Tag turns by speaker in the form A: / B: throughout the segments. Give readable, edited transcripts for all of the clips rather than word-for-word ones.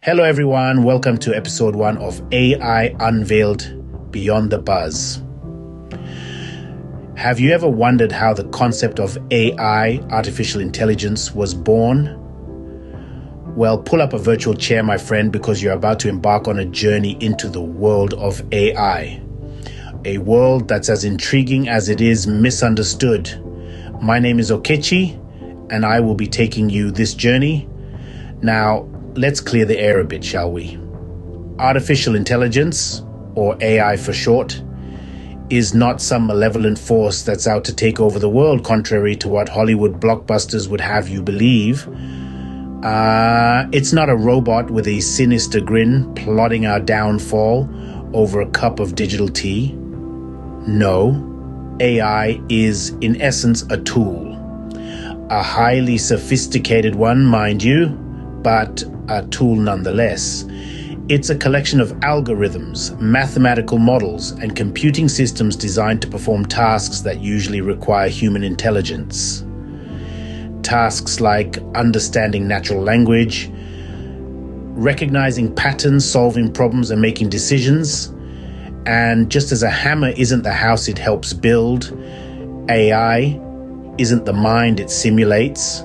A: Hello everyone, welcome to episode 1 of AI Unveiled Beyond the Buzz. Have you ever wondered how the concept of AI, artificial intelligence, was born? Well, pull up a virtual chair, my friend, because you're about to embark on a journey into the world of AI. A world that's as intriguing as it is misunderstood. My name is Okechi, and I will be taking you this journey. Now, let's clear the air a bit, shall we? Artificial intelligence, or AI for short, is not some malevolent force that's out to take over the world, contrary to what Hollywood blockbusters would have you believe. It's not a robot with a sinister grin plotting our downfall over a cup of digital tea. No, AI is in essence a tool. A highly sophisticated one, mind you, but a tool nonetheless. It's a collection of algorithms, mathematical models, and computing systems designed to perform tasks that usually require human intelligence. Tasks like understanding natural language, recognizing patterns, solving problems, and making decisions. And just as a hammer isn't the house it helps build, AI isn't the mind it simulates.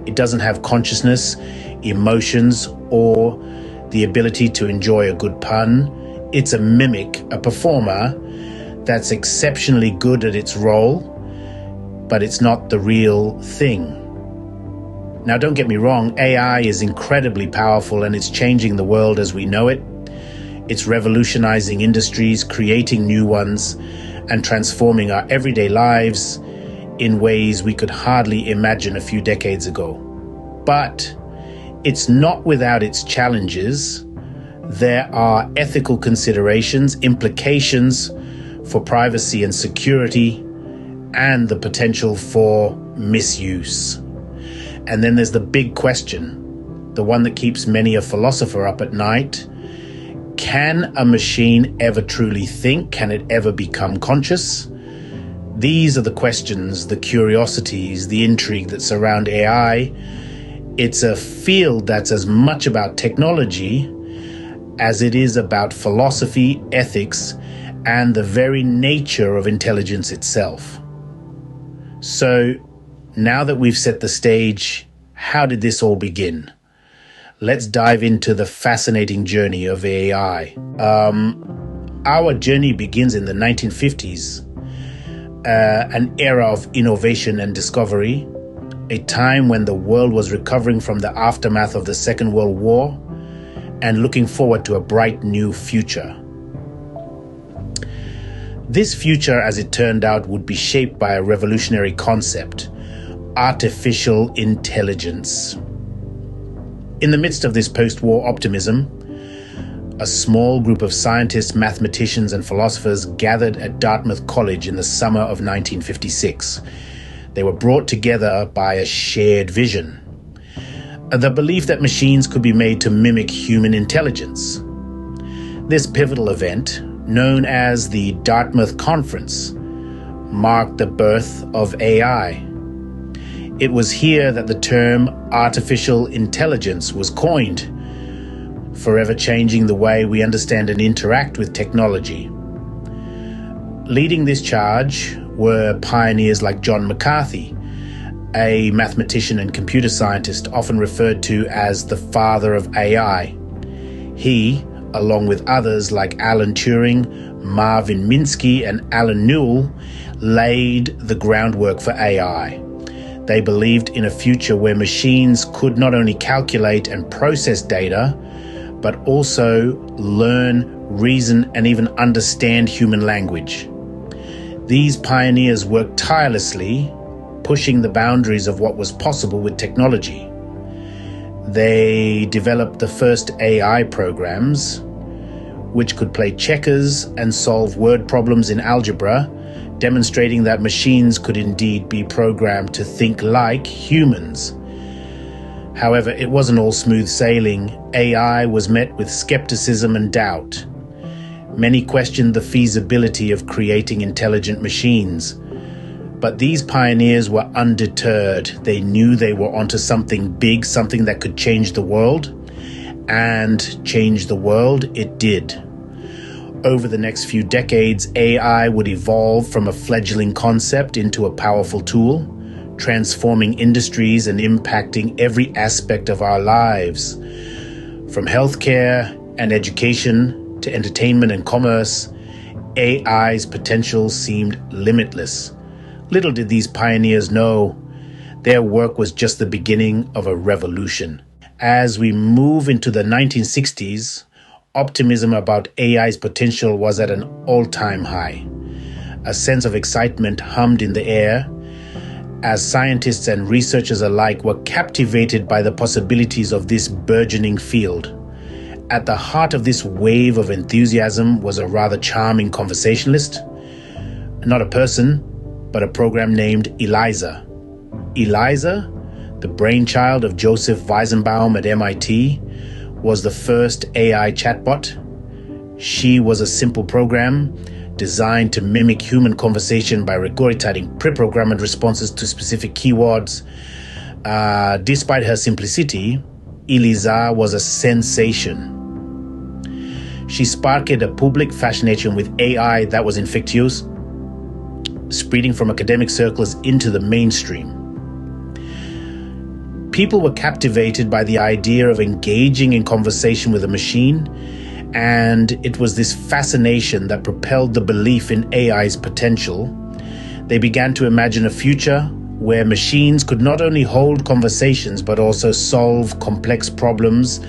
A: It doesn't have consciousness, emotions, or the ability to enjoy a good pun. It's a mimic, a performer that's exceptionally good at its role, but it's not the real thing. Now, don't get me wrong, AI is incredibly powerful and it's changing the world as we know it. It's revolutionizing industries, creating new ones, and transforming our everyday lives in ways we could hardly imagine a few decades ago. But it's not without its challenges. There are ethical considerations, implications for privacy and security, and the potential for misuse. And then there's the big question, the one that keeps many a philosopher up at night. Can a machine ever truly think? Can it ever become conscious? These are the questions, the curiosities, the intrigue that surround AI. It's a field that's as much about technology as it is about philosophy, ethics, and the very nature of intelligence itself. So, now that we've set the stage, how did this all begin? Let's dive into the fascinating journey of AI. Our journey begins in the 1950s. An era of innovation and discovery, a time when the world was recovering from the aftermath of the Second World War and looking forward to a bright new future. This future, as it turned out, would be shaped by a revolutionary concept: artificial intelligence. In the midst of this post-war optimism, a small group of scientists, mathematicians, and philosophers gathered at Dartmouth College in the summer of 1956. They were brought together by a shared vision, the belief that machines could be made to mimic human intelligence. This pivotal event, known as the Dartmouth Conference, marked the birth of AI. It was here that the term artificial intelligence was coined, forever changing the way we understand and interact with technology. Leading this charge were pioneers like John McCarthy, a mathematician and computer scientist often referred to as the father of AI. He, along with others like Alan Turing, Marvin Minsky, and Alan Newell, laid the groundwork for AI. They believed in a future where machines could not only calculate and process data, but also learn, reason, and even understand human language. These pioneers worked tirelessly, pushing the boundaries of what was possible with technology. They developed the first AI programs, which could play checkers and solve word problems in algebra, demonstrating that machines could indeed be programmed to think like humans. However, it wasn't all smooth sailing. AI was met with skepticism and doubt. Many questioned the feasibility of creating intelligent machines. But these pioneers were undeterred. They knew they were onto something big, something that could change the world. and change the world, it did. Over the next few decades, AI would evolve from a fledgling concept into a powerful tool, transforming industries and impacting every aspect of our lives. From healthcare and education to entertainment and commerce, AI's potential seemed limitless. Little did these pioneers know, their work was just the beginning of a revolution. As we move into the 1960s, optimism about AI's potential was at an all-time high. A sense of excitement hummed in the air as scientists and researchers alike were captivated by the possibilities of this burgeoning field. At the heart of this wave of enthusiasm was a rather charming conversationalist, not a person, but a program named Eliza. Eliza, the brainchild of Joseph Weizenbaum at MIT, was the first AI chatbot. She was a simple program designed to mimic human conversation by regurgitating pre-programmed responses to specific keywords. Despite her simplicity, Eliza was a sensation. She sparked a public fascination with AI that was infectious, spreading from academic circles into the mainstream. People were captivated by the idea of engaging in conversation with a machine, and it was this fascination that propelled the belief in AI's potential. They began to imagine a future where machines could not only hold conversations but also solve complex problems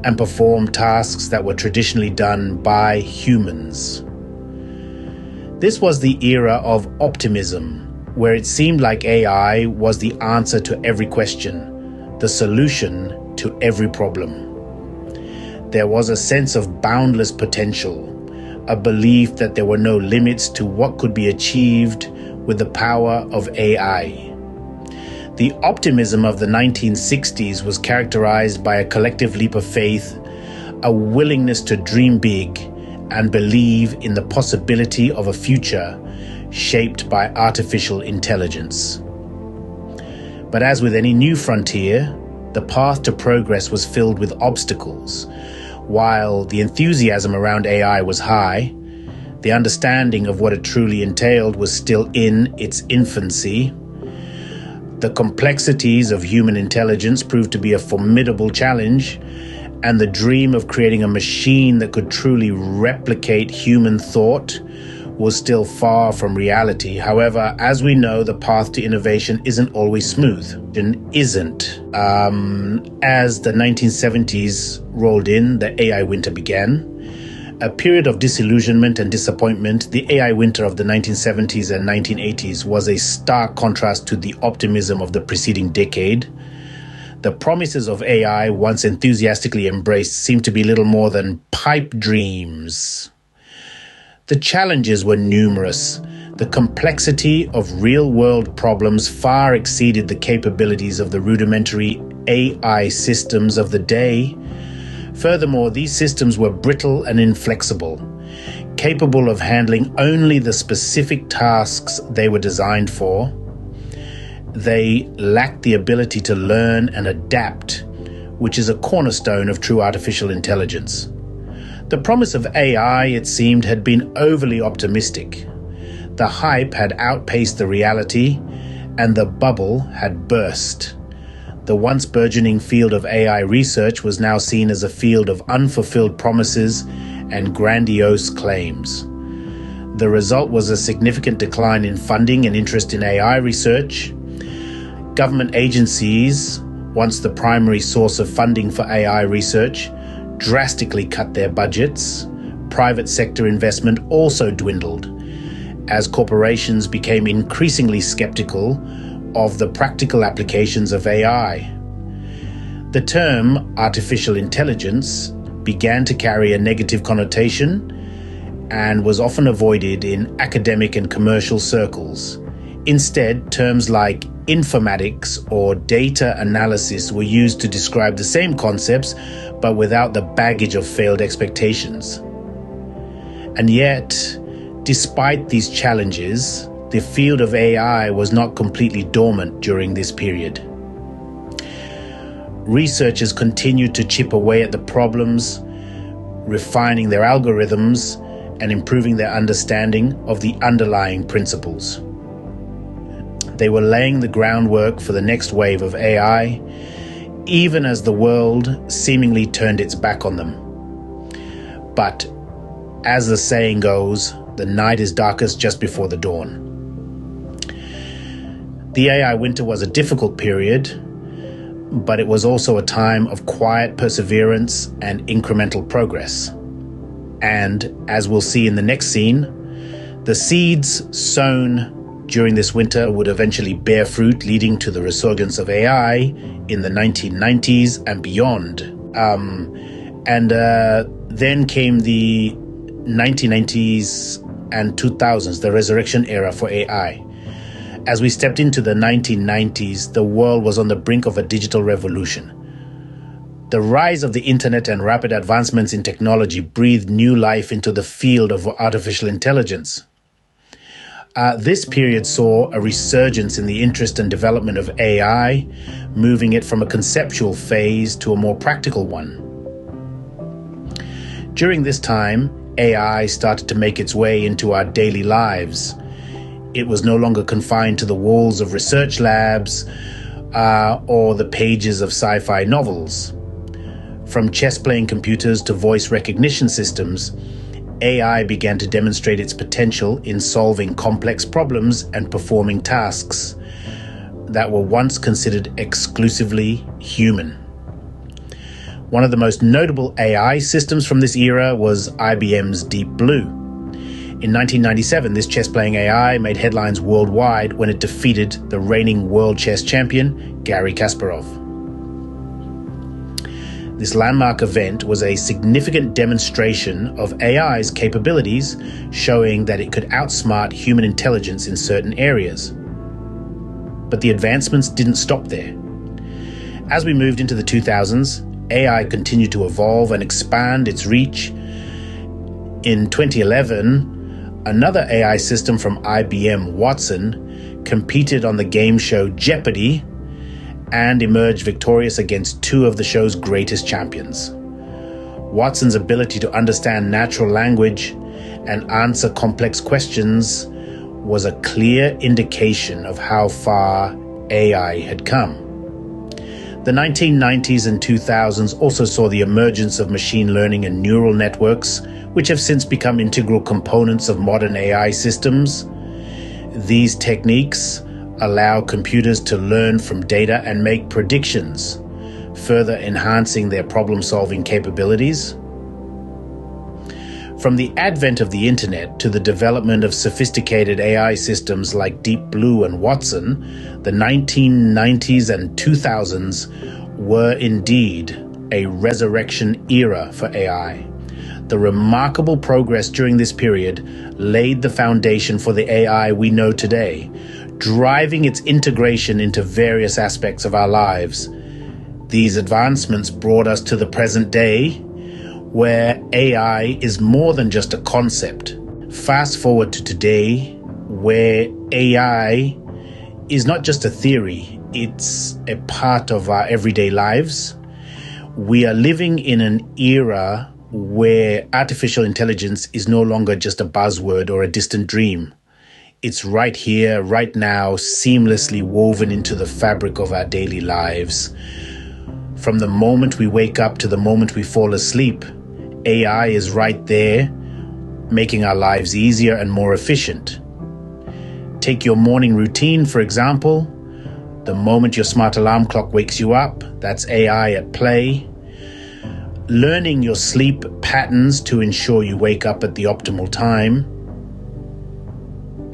A: and perform tasks that were traditionally done by humans. This was the era of optimism, where it seemed like AI was the answer to every question, the solution to every problem. There was a sense of boundless potential, a belief that there were no limits to what could be achieved with the power of AI. The optimism of the 1960s was characterized by a collective leap of faith, a willingness to dream big and believe in the possibility of a future shaped by artificial intelligence. But as with any new frontier, the path to progress was filled with obstacles. While the enthusiasm around AI was high, the understanding of what it truly entailed was still in its infancy. The complexities of human intelligence proved to be a formidable challenge, and the dream of creating a machine that could truly replicate human thought was still far from reality. However, as we know, the path to innovation isn't always smooth. It isn't. As the 1970s rolled in, the AI winter began. A period of disillusionment and disappointment, the AI winter of the 1970s and 1980s was a stark contrast to the optimism of the preceding decade. The promises of AI, once enthusiastically embraced, seemed to be little more than pipe dreams. The challenges were numerous. The complexity of real-world problems far exceeded the capabilities of the rudimentary AI systems of the day. Furthermore, these systems were brittle and inflexible, capable of handling only the specific tasks they were designed for. They lacked the ability to learn and adapt, which is a cornerstone of true artificial intelligence. The promise of AI, it seemed, had been overly optimistic. The hype had outpaced the reality, and the bubble had burst. The once burgeoning field of AI research was now seen as a field of unfulfilled promises and grandiose claims. The result was a significant decline in funding and interest in AI research. Government agencies, once the primary source of funding for AI research, drastically cut their budgets. Private sector investment also dwindled as corporations became increasingly skeptical of the practical applications of AI. The term artificial intelligence began to carry a negative connotation and was often avoided in academic and commercial circles. Instead, terms like informatics or data analysis were used to describe the same concepts, but without the baggage of failed expectations. And yet, despite these challenges, the field of AI was not completely dormant during this period. researchers continued to chip away at the problems, refining their algorithms and improving their understanding of the underlying principles. They were laying the groundwork for the next wave of AI, even as the world seemingly turned its back on them. But, as the saying goes, the night is darkest just before the dawn. The AI winter was a difficult period, but it was also a time of quiet perseverance and incremental progress. And, as we'll see in the next scene, the seeds sown during this winter would eventually bear fruit, leading to the resurgence of AI in the 1990s and beyond. Then came the 1990s and 2000s, the resurrection era for AI. As we stepped into the 1990s, the world was on the brink of a digital revolution. The rise of the internet and rapid advancements in technology breathed new life into the field of artificial intelligence. This period saw a resurgence in the interest and development of AI, moving it from a conceptual phase to a more practical one. During this time, AI started to make its way into our daily lives. It was no longer confined to the walls of research labs or the pages of sci-fi novels. From chess-playing computers to voice recognition systems, AI began to demonstrate its potential in solving complex problems and performing tasks that were once considered exclusively human. One of the most notable AI systems from this era was IBM's Deep Blue. In 1997, this chess-playing AI made headlines worldwide when it defeated the reigning world chess champion, Garry Kasparov. This landmark event was a significant demonstration of AI's capabilities, showing that it could outsmart human intelligence in certain areas. But the advancements didn't stop there. As we moved into the 2000s, AI continued to evolve and expand its reach. In 2011, another AI system from IBM, Watson, competed on the game show Jeopardy! And emerged victorious against two of the show's greatest champions. Watson's ability to understand natural language and answer complex questions was a clear indication of how far AI had come. The 1990s and 2000s also saw the emergence of machine learning and neural networks, which have since become integral components of modern AI systems. These techniques allow computers to learn from data and make predictions, further enhancing their problem-solving capabilities. From the advent of the internet to the development of sophisticated AI systems like Deep Blue and Watson, the 1990s and 2000s were indeed a resurrection era for AI. The remarkable progress during this period laid the foundation for the AI we know today, driving its integration into various aspects of our lives. These advancements brought us to the present day, where AI is more than just a concept. Fast forward to today, where AI is not just a theory, it's a part of our everyday lives. We are living in an era where artificial intelligence is no longer just a buzzword or a distant dream. It's right here, right now, seamlessly woven into the fabric of our daily lives. From the moment we wake up to the moment we fall asleep, AI is right there, making our lives easier and more efficient. Take your morning routine, for example. The moment your smart alarm clock wakes you up, that's AI at play. Learning your sleep patterns to ensure you wake up at the optimal time.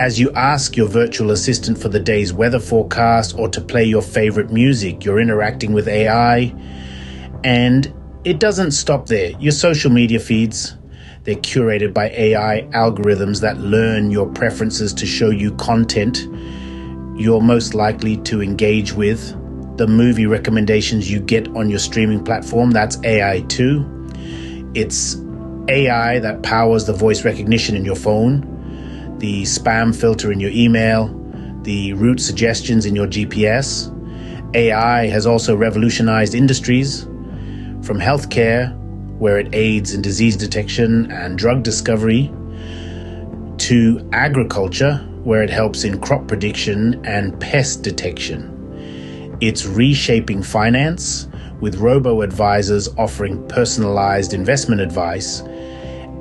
A: As you ask your virtual assistant for the day's weather forecast or to play your favorite music, you're interacting with AI. And it doesn't stop there. Your social media feeds, they're curated by AI algorithms that learn your preferences to show you content you're most likely to engage with. The movie recommendations you get on your streaming platform, that's AI too. It's AI that powers the voice recognition in your phone, the spam filter in your email, the route suggestions in your GPS, AI has also revolutionized industries, from healthcare, where it aids in disease detection and drug discovery, to agriculture, where it helps in crop prediction and pest detection. It's reshaping finance, with robo-advisors offering personalized investment advice,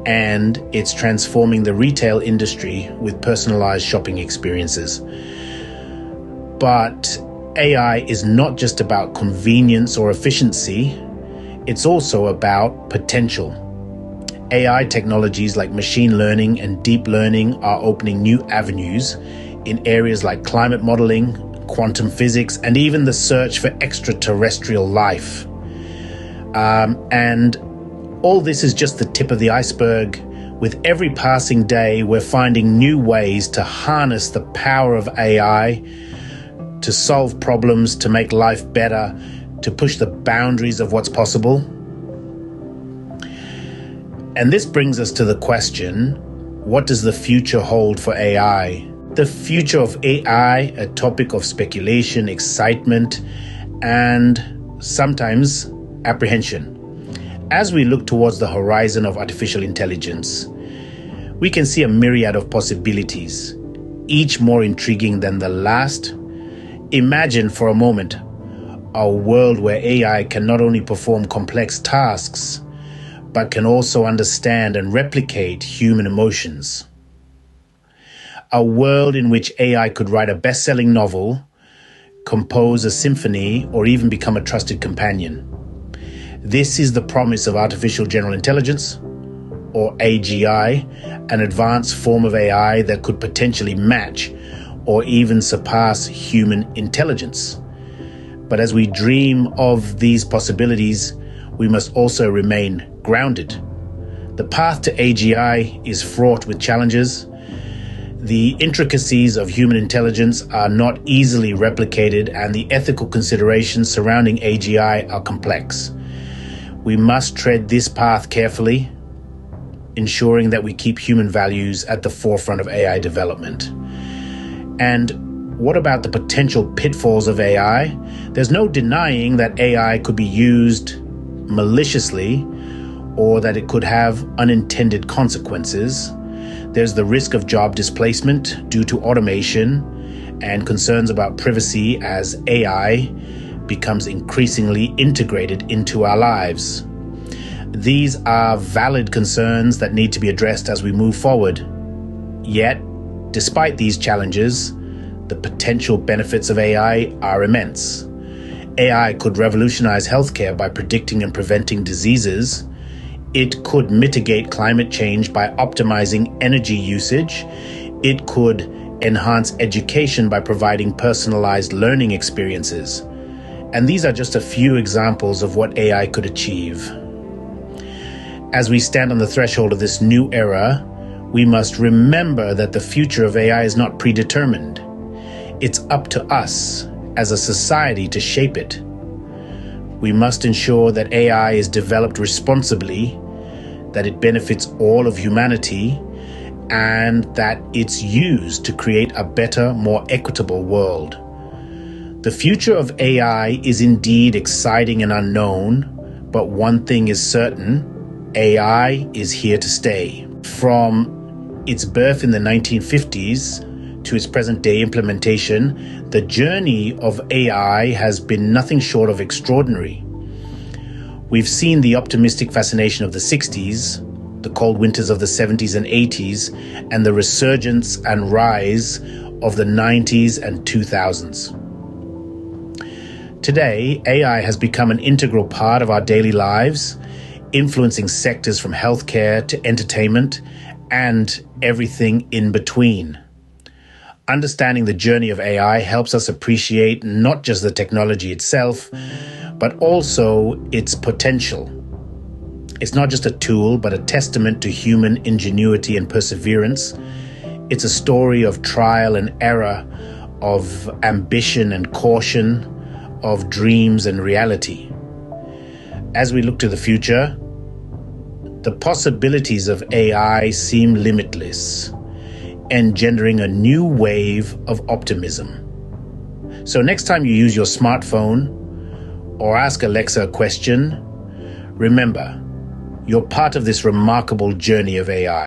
A: and it's transforming the retail industry with personalized shopping experiences. But AI is not just about convenience or efficiency, it's also about potential. AI technologies like machine learning and deep learning are opening new avenues in areas like climate modeling, quantum physics, and even the search for extraterrestrial life. And all this is just the tip of the iceberg. With every passing day, we're finding new ways to harness the power of AI, to solve problems, to make life better, to push the boundaries of what's possible. And this brings us to the question, what does the future hold for AI? The future of AI, a topic of speculation, excitement, and sometimes apprehension. As we look towards the horizon of artificial intelligence, we can see a myriad of possibilities, each more intriguing than the last. Imagine for a moment a world where AI can not only perform complex tasks, but can also understand and replicate human emotions. A world in which AI could write a best-selling novel, compose a symphony, or even become a trusted companion. This is the promise of artificial general intelligence, or AGI, an advanced form of AI that could potentially match or even surpass human intelligence. But as we dream of these possibilities, we must also remain grounded. The path to AGI is fraught with challenges. The intricacies of human intelligence are not easily replicated, and the ethical considerations surrounding AGI are complex. We must tread this path carefully, ensuring that we keep human values at the forefront of AI development. And what about the potential pitfalls of AI? There's no denying that AI could be used maliciously or that it could have unintended consequences. There's the risk of job displacement due to automation and concerns about privacy as AI becomes increasingly integrated into our lives. These are valid concerns that need to be addressed as we move forward. Yet, despite these challenges, the potential benefits of AI are immense. AI could revolutionize healthcare by predicting and preventing diseases. It could mitigate climate change by optimizing energy usage. It could enhance education by providing personalized learning experiences. And these are just a few examples of what AI could achieve. As we stand on the threshold of this new era, we must remember that the future of AI is not predetermined. It's up to us as a society to shape it. We must ensure that AI is developed responsibly, that it benefits all of humanity, and that it's used to create a better, more equitable world. The future of AI is indeed exciting and unknown, but one thing is certain: AI is here to stay. From its birth in the 1950s to its present-day implementation, the journey of AI has been nothing short of extraordinary. We've seen the optimistic fascination of the 60s, the cold winters of the 70s and 80s, and the resurgence and rise of the 90s and 2000s. Today, AI has become an integral part of our daily lives, influencing sectors from healthcare to entertainment and everything in between. Understanding the journey of AI helps us appreciate not just the technology itself, but also its potential. It's not just a tool, but a testament to human ingenuity and perseverance. It's a story of trial and error, of ambition and caution, of dreams and reality. As we look to the future, the possibilities of AI seem limitless, engendering a new wave of optimism. So next time you use your smartphone or ask Alexa a question, remember, you're part of this remarkable journey of AI.